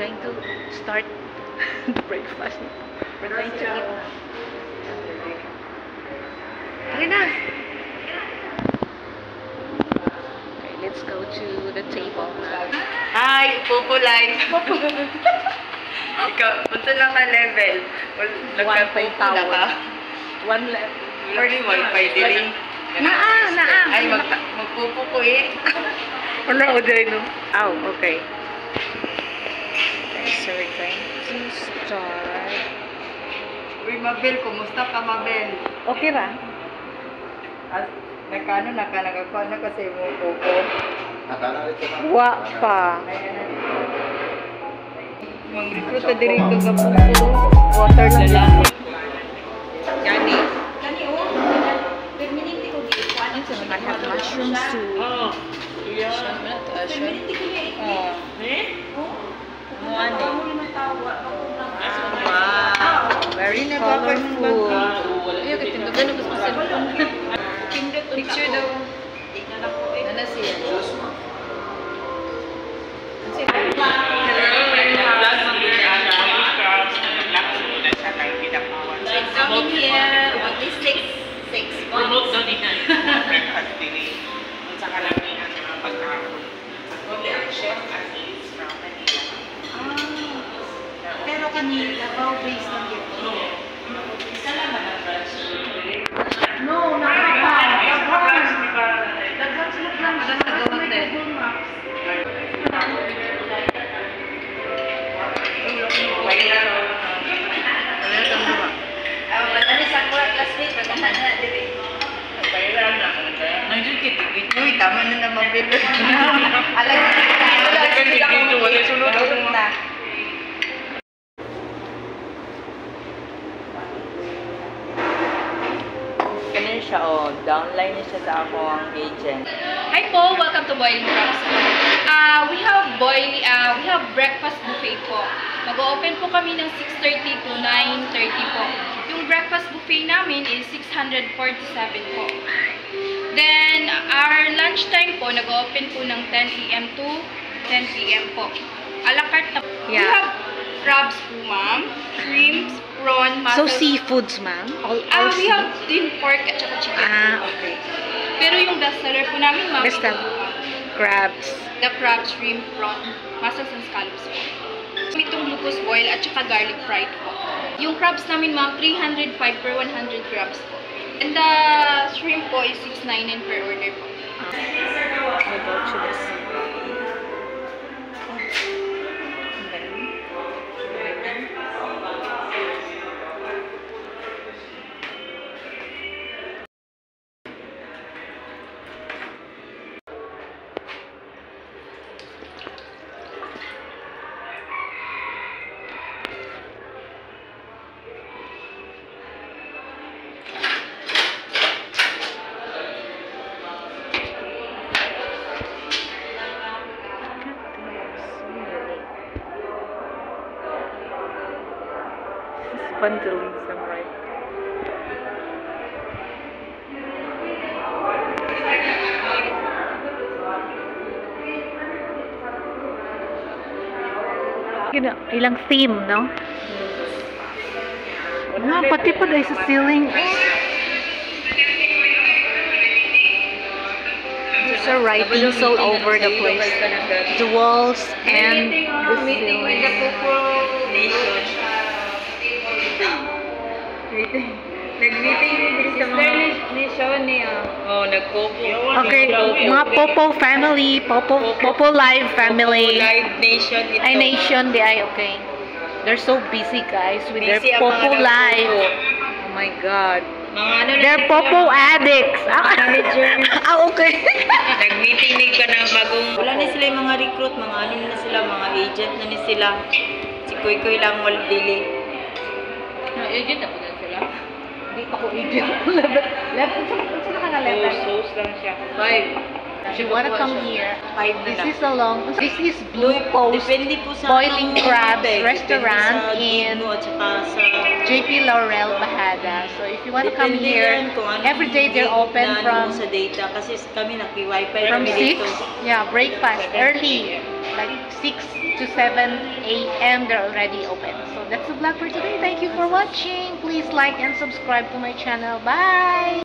going to start the breakfast. We're going to eat. Tara na! Okay, let's go to the table na. Hi! Popo live! Ikaw, punta lang ka level. Nagka-popo na ka. One level. Pwede wifi din. Naa! Ay, magpupo ko eh. Wala o dahil no? Oh, okay. Okay, so we're going to start. Uy, Mabel, kumusta ka, Mabel? Okay ra? Nagkakuha na kasi mo popo. Wa pa. Mag-recruit ka dirito ka popo. Water na lang. Gani. I have mushroom soup. Oh. Yeah. Wow. Very colorful. Picture daw. Nana siya. Coming here, at least six months. Breakfast delay. Kung sa karamihan ng mga pagkakon. Only ang chef as is from Manila. Pero kanila, bao-based lang yun. Isa lang ang branch. No, nakapa. Daghang sila lang. Alas na gawag din. Uy, tama na naman bilo. Alam na. Ganun siya, oh. Downline niya siya sa ako ang agent. Hi po, welcome to Boiling Crabs. We have breakfast buffet po. Mag-open po kami ng 6:30 to 9:30 po. Yung breakfast buffet namin is 647 po. Then, our lunchtime po, nag-open po ng 10 a.m. to 10 p.m. po. A la carte na po. We have crabs po, ma'am. Shrimps, prawn, So, mussels. seafoods, ma'am? We have din pork at saka chicken. Okay. Pero yung best seller po namin, ma'am, Best ito seller. po, ma'am. Crabs. The crab, shrimp, prawn, mussels and scallops po. Itong glucose boil at saka garlic fried po. Yung crabs namin, ma'am, 305 per 100 grams po. And the shrimp po is 699 per order po. We'll go to this. Vandalism, right? Ilang theme, no? Pati pa dahil sa ceiling. There's a writings all over the place. The walls and the ceiling. Nag-meeting din sa mga nation niya. Oh, nag-popo. Okay, mga Popo family, Popo Live family. Live Nation ito. Ay, Nation, di ay, okay. They're so busy, guys, with their Busy ang Popo mga Live. nag-popo. Oh my God. Mga ano na They're sila, Popo mga addicts. manager. Okay. Nag-meeting din ka ng bagong... Wala na sila yung mga recruit, mga ano na sila, mga agent na ni sila. Si Koy Koy lang wal dili. Agent na po na sila? Hindi ako agent. Level. Saan ka na level? Sauce lang siya. 5. If you wanna come here, 5 na this lang. is This is Blue Post Depende po sa Boiling anong Crabs tubig. Restaurant Depende sa in Duno at saka sa... JP Laurel, Bahada. So if you wanna come Depende here, yan kung anong every day they're date open na ano from mo sa data kasi kami naki-wifi from kami 6. dito. Yeah, breakfast early. like 6 to 7 a.m. they're already open. So that's the vlog for today. Thank you for watching. Please like and subscribe to my channel. Bye!